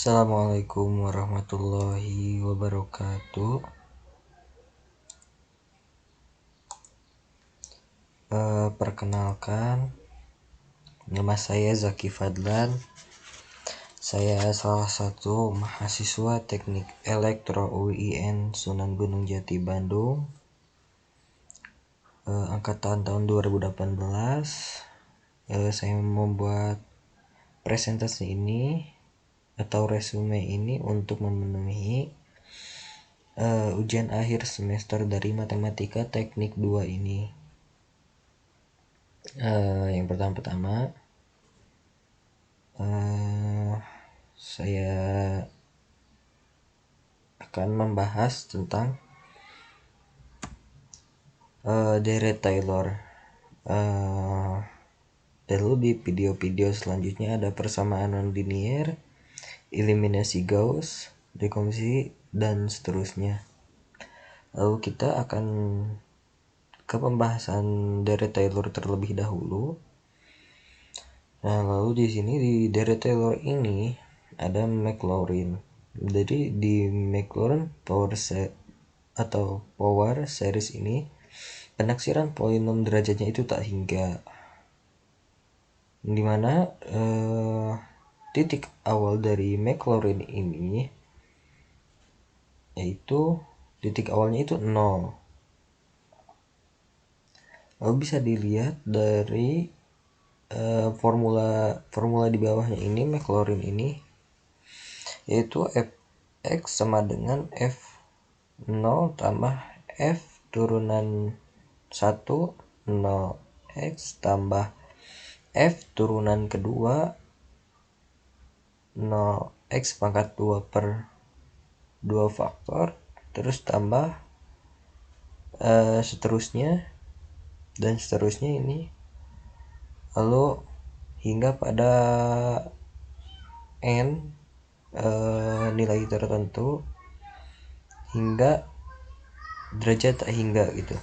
Assalamualaikum warahmatullahi wabarakatuh. Perkenalkan, nama saya Zaki Fadlan. Saya salah satu mahasiswa Teknik Elektro UIN Sunan Gunung Jati Bandung, angkatan tahun 2018. Saya membuat presentasi ini atau resume ini untuk memenuhi ujian akhir semester dari Matematika Teknik 2 ini. Yang pertama saya akan membahas tentang Dirac-Taylor. Lalu di video-video selanjutnya ada persamaan non-linear, eliminasi Gauss, rekomposisi, dan seterusnya. Lalu kita akan ke pembahasan Dirac-Taylor terlebih dahulu. Nah, lalu di sini di Dirac-Taylor ini ada Maclaurin. Jadi di Maclaurin power series ini penaksiran polinom derajatnya itu tak hingga, dimana titik awal dari Maclaurin ini yaitu titik awalnya itu 0. Lalu bisa dilihat dari formula di bawahnya ini Maclaurin ini, yaitu fx sama dengan f0 tambah f turunan 1 0 x tambah f turunan kedua 0 x pangkat 2 per 2 faktor, terus tambah seterusnya dan seterusnya ini, lalu hingga pada n nilai tertentu hingga derajat tak hingga gitu.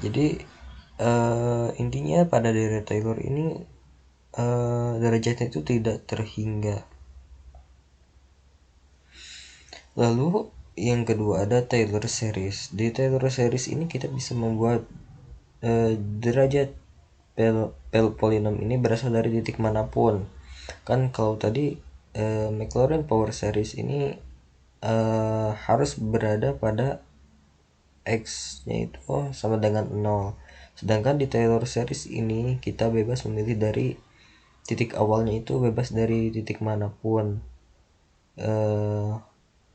Jadi intinya pada Dirac-Taylor ini derajatnya itu tidak terhingga. Lalu yang kedua ada Taylor series. Di Taylor series ini kita bisa membuat derajat polinom ini berasal dari titik manapun. Kan kalau tadi Maclaurin power series ini harus berada pada x-nya itu sama dengan 0. Sedangkan di Taylor series ini kita bebas memilih dari titik awalnya itu bebas dari titik manapun.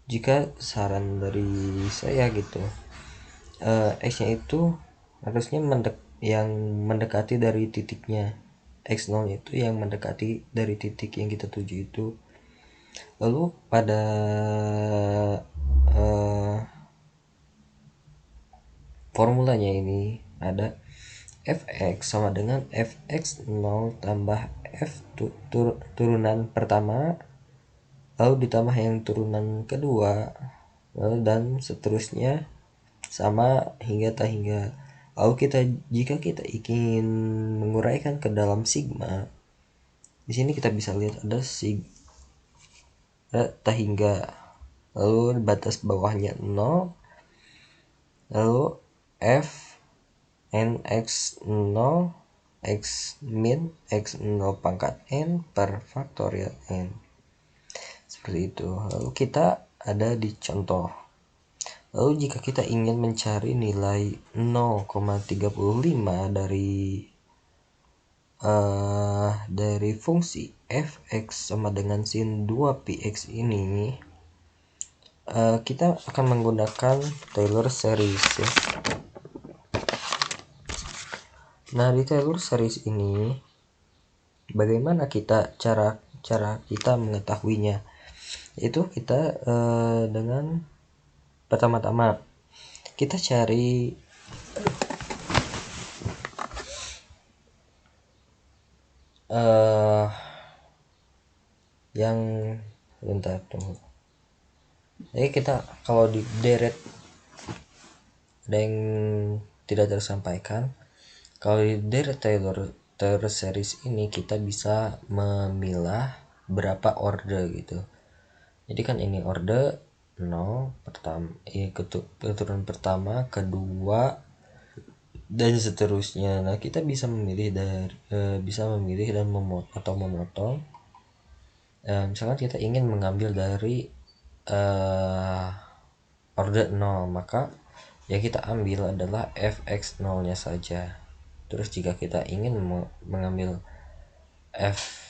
Jika saran dari saya gitu, x-nya itu harusnya yang mendekati dari titiknya, x0 itu yang mendekati dari titik yang kita tuju itu. Lalu pada formulanya ini ada fx sama dengan fx0 tambah f turunan pertama, lalu ditambah yang turunan kedua, lalu dan seterusnya sama hingga tak hingga. Lalu jika kita ingin menguraikan ke dalam sigma, di sini kita bisa lihat ada tak hingga, lalu batas bawahnya 0, lalu f n x0 x min x0 pangkat n per faktorial n, seperti itu. Lalu kita ada di contoh. Lalu jika kita ingin mencari nilai 0,35 dari fungsi fx sama dengan sin 2px ini, kita akan menggunakan Taylor series ya. Nah, di Taylor series ini bagaimana cara kita mengetahuinya? Itu kita dengan pertama-tama kita cari yang bentar tunggu. Jadi kita kalau di deret ada yang tidak tersampaikan. Kalau di Dirac-Taylor series ini kita bisa memilah berapa order gitu. Jadi kan ini order 0 pertama, keturunan pertama, kedua, dan seterusnya. Nah, kita bisa memilih dan memotong. Misalkan kita ingin mengambil dari uh, order 0, maka yang kita ambil adalah fx 0 nya saja. Terus jika kita ingin mengambil f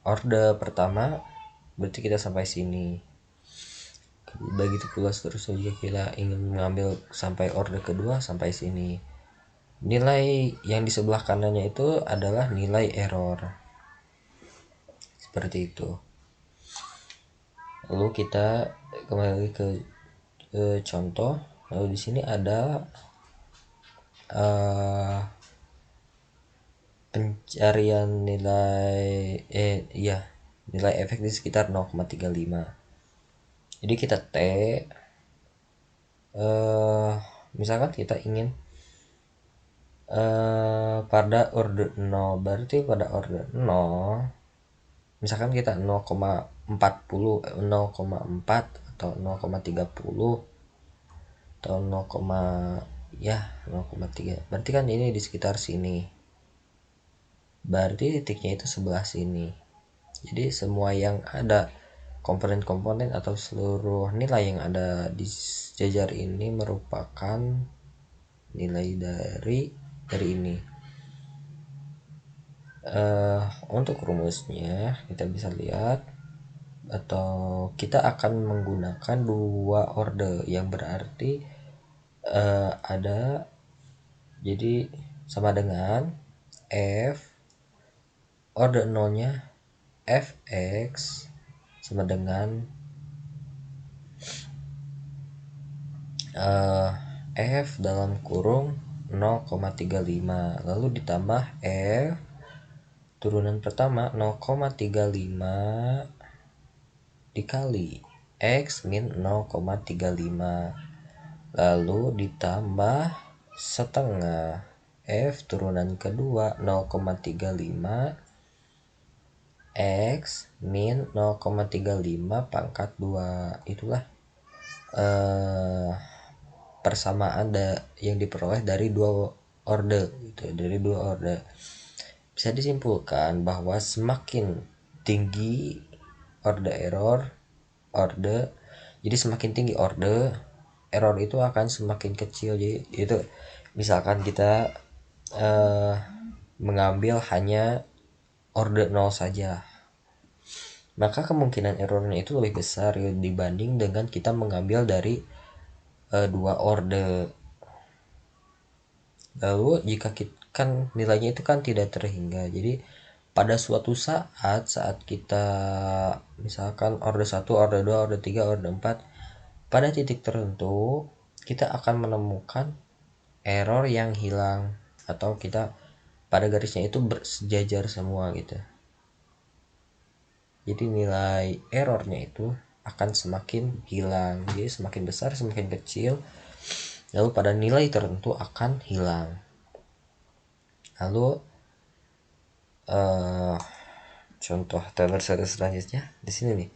order pertama, berarti kita sampai sini. Begitu pula seterusnya jika kita ingin mengambil sampai order kedua, sampai sini. Nilai yang di sebelah kanannya itu adalah nilai error. Seperti itu. Lalu kita kembali ke contoh. Lalu di sini ada pencarian nilai efek di sekitar 0,35. Jadi kita misalkan kita ingin pada order 0, berarti pada order 0 misalkan kita 0,40, 0,4 atau 0,30 atau 0,3, berarti kan ini di sekitar sini, berarti titiknya itu sebelah sini. Jadi semua yang ada komponen-komponen atau seluruh nilai yang ada di jajar ini merupakan nilai dari ini. Untuk rumusnya kita bisa lihat, atau kita akan menggunakan dua order yang berarti ada, jadi sama dengan f order 0 nya fx sama dengan f dalam kurung 0,35, lalu ditambah f turunan pertama 0,35 dikali x min 0,35, lalu ditambah setengah f turunan kedua 0,35 x min 0,35 pangkat 2. Itulah persamaan yang diperoleh dari dua order gitu, bisa disimpulkan bahwa semakin tinggi order, jadi semakin tinggi order, error itu akan semakin kecil. Jadi itu misalkan kita mengambil hanya order 0 saja, maka kemungkinan errornya itu lebih besar dibanding dengan kita mengambil dari dua order. Lalu jika kita kan nilainya itu kan tidak terhingga, jadi pada suatu saat kita misalkan order 1, order 2, order 3, order 4, pada titik tertentu kita akan menemukan error yang hilang, atau kita pada garisnya itu bersejajar semua gitu. Jadi nilai errornya itu akan semakin hilang, jadi semakin besar semakin kecil, lalu pada nilai tertentu akan hilang. Lalu contoh Taylor series selanjutnya di sini nih.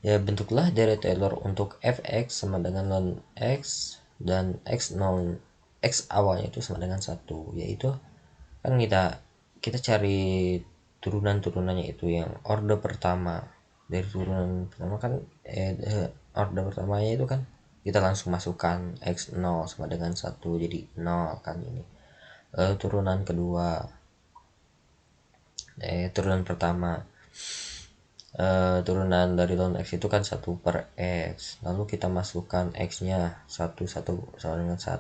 Ya, bentuklah dari Taylor untuk fx sama dengan non x dan x awalnya itu sama dengan 1, yaitu kan kita cari turunan-turunannya itu yang order pertama. Dari turunan pertama kan order pertamanya itu kan kita langsung masukkan x0 sama dengan 1, jadi 0 kan ini. Lalu turunan kedua, turunan pertama, turunan dari ln x itu kan 1/x, lalu kita masukkan x nya 1 sama dengan 1.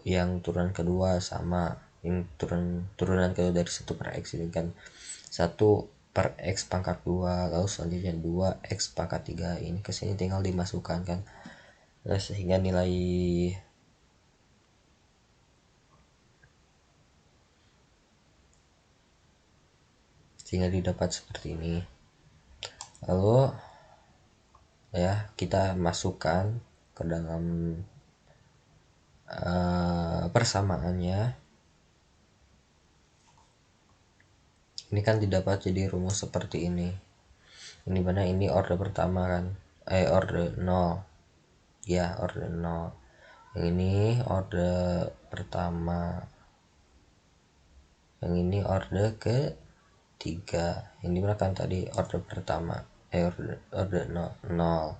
Yang turunan kedua sama yang turunan kedua dari 1/x ini kan 1/x pangkat 2, lalu selanjutnya 2x pangkat 3, ini kesini tinggal dimasukkan kan. Nah, sehingga didapat seperti ini. Lalu ya kita masukkan ke dalam persamaannya. Ini kan didapat jadi rumus seperti ini. Ini mana ini order pertama kan, order 0 ya, order 0. Yang ini order pertama, yang ini order ke 3. Ini kan tadi order pertama, order 0 0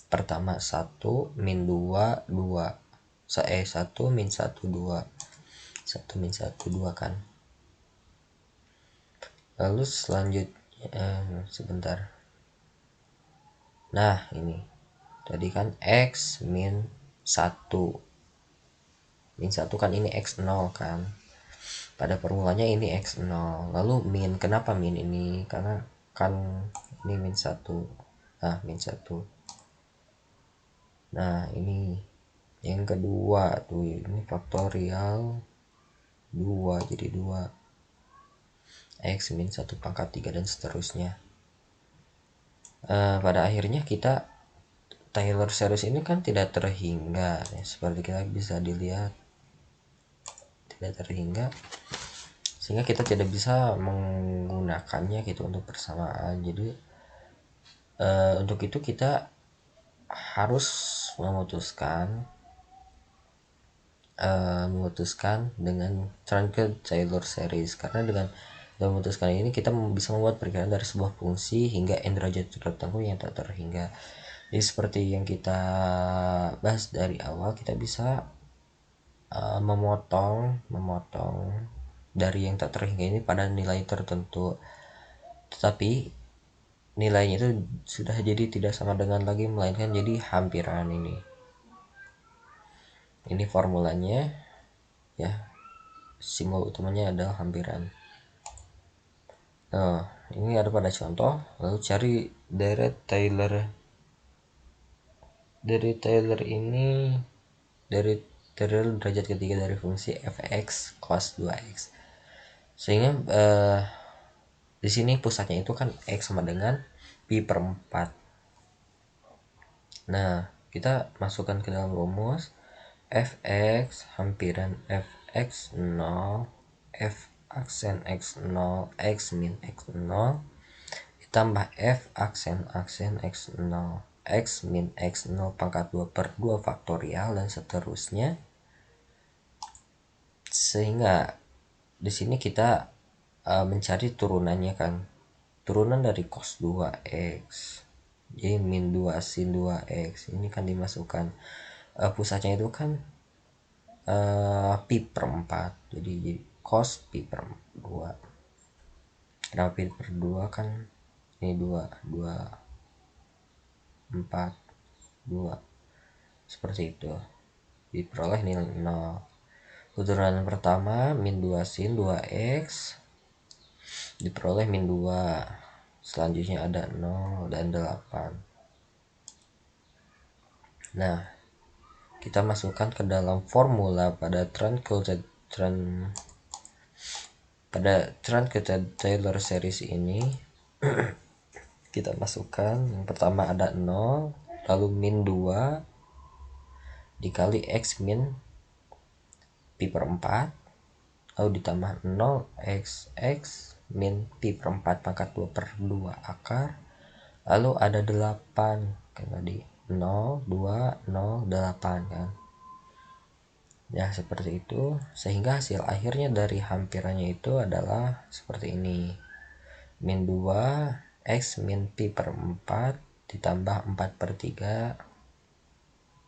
pertama 1 min 2 2, 1 min 1 2, 1 min 1 2 kan. Lalu selanjutnya sebentar. Nah ini tadi kan x min 1 min 1 kan, ini x0 kan, pada formulanya ini x0. Lalu min, kenapa min ini, karena kan ini min 1. Nah min 1. Nah ini yang kedua tuh, ini faktorial 2 jadi 2, x min 1 pangkat 3 dan seterusnya. Pada akhirnya kita Taylor series ini kan tidak terhingga ya, seperti kita bisa dilihat tidak terhingga, sehingga kita tidak bisa menggunakannya gitu untuk persamaan. Jadi untuk itu kita harus memutuskan dengan Kronecker-Taylor series, karena dengan memutuskan ini kita bisa membuat perkiraan dari sebuah fungsi hingga n derajat tertentu yang tak terhingga. Jadi seperti yang kita bahas dari awal, kita bisa memotong dari yang tak terhingga ini pada nilai tertentu, tetapi nilainya itu sudah jadi tidak sama dengan lagi, melainkan jadi hampiran. Ini formulanya ya, simbol utamanya adalah hampiran. Nah ini ada pada contoh. Lalu cari dari Taylor ini, dari derajat ketiga dari fungsi fx cos 2x, sehingga di sini pusatnya itu kan x sama dengan pi per 4. Nah kita masukkan ke dalam rumus fx hampiran fx0 f aksen x0 x min x0 ditambah f aksen x0 x min x0 pangkat 2 per 2 faktorial dan seterusnya, sehingga di sini kita mencari turunannya kan, turunan dari cos 2x, jadi min 2 sin 2x ini kan dimasukkan, pusatnya itu kan pi per 4, jadi cos pi per 2. Kenapa pi per 2 kan, ini 4 2 seperti itu, diperoleh nilai 0. Turunan pertama min 2 sin 2x diperoleh min 2, selanjutnya ada 0 dan 8. Nah kita masukkan ke dalam formula pada Kronecker-Taylor series ini. Kita masukkan yang pertama ada 0, lalu min 2 dikali x min pi per 4, lalu ditambah 0 x min pi per 4 pangkat 2 per 2 akar, lalu ada 8 kan, tadi 0 2 0 8 kan ya, seperti itu. Sehingga hasil akhirnya dari hampirannya itu adalah seperti ini, min 2 x min pi per 4 ditambah 4 per 3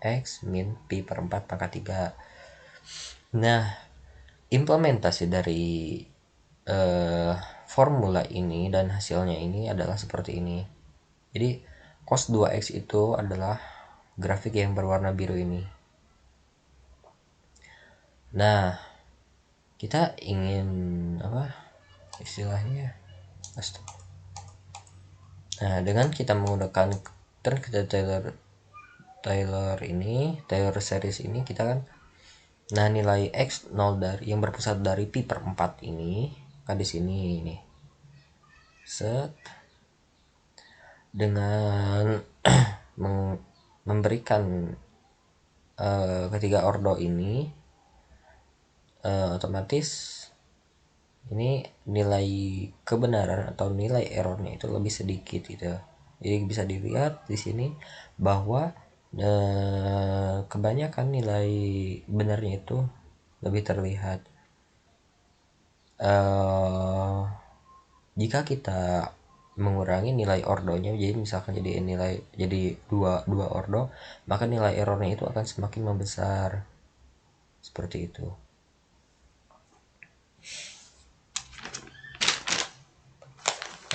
x min pi per 4 pangkat 3. Nah implementasi dari formula ini dan hasilnya ini adalah seperti ini. Jadi cos 2x itu adalah grafik yang berwarna biru ini. Nah kita ingin apa istilahnya, nah dengan kita menggunakan Taylor series ini, kita kan, nah nilai x0 dari yang berpusat dari pi per 4 ini kan di sini nih, set dengan memberikan ketiga ordo ini, otomatis ini nilai kebenaran atau nilai errornya itu lebih sedikit gitu. Jadi bisa dilihat di sini bahwa kebanyakan nilai benarnya itu lebih terlihat. Jika kita mengurangi nilai ordonya, jadi misalkan jadi dua ordo, maka nilai errornya itu akan semakin membesar, seperti itu.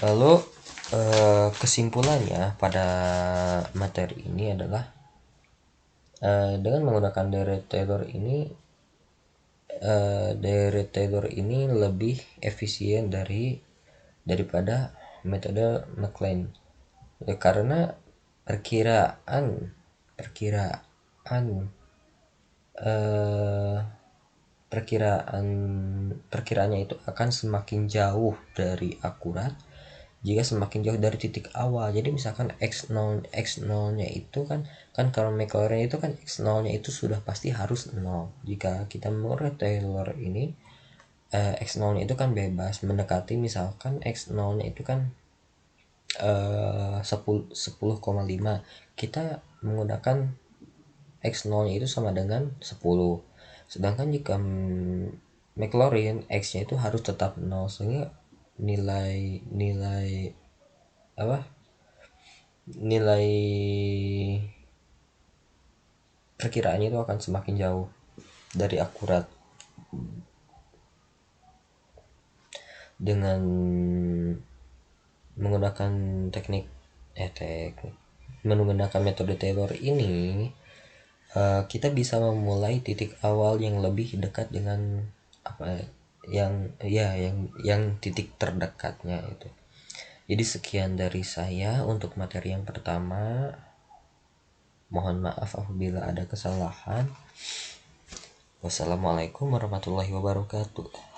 Lalu kesimpulannya pada materi ini adalah dengan menggunakan Deret Taylor ini lebih efisien daripada metode McLean. Karena perkiraan perkiraan eh, perkiraan perkiraannya itu akan semakin jauh dari akurat jika semakin jauh dari titik awal. Jadi misalkan x0 nya itu kan kalau Maclaurin itu kan x0 nya itu sudah pasti harus 0. Jika kita menggunakan Taylor ini x0 nya itu kan bebas mendekati, misalkan x0 nya itu kan 10,5, kita menggunakan x0 nya itu sama dengan 10. Sedangkan jika Maclaurin x nya itu harus tetap 0, sehingga nilai apa nilai perkiraannya itu akan semakin jauh dari akurat. Dengan menggunakan menggunakan metode Taylor ini kita bisa memulai titik awal yang lebih dekat dengan apa yang titik terdekatnya itu. Jadi sekian dari saya untuk materi yang pertama. Mohon maaf apabila ada kesalahan. Wassalamualaikum warahmatullahi wabarakatuh.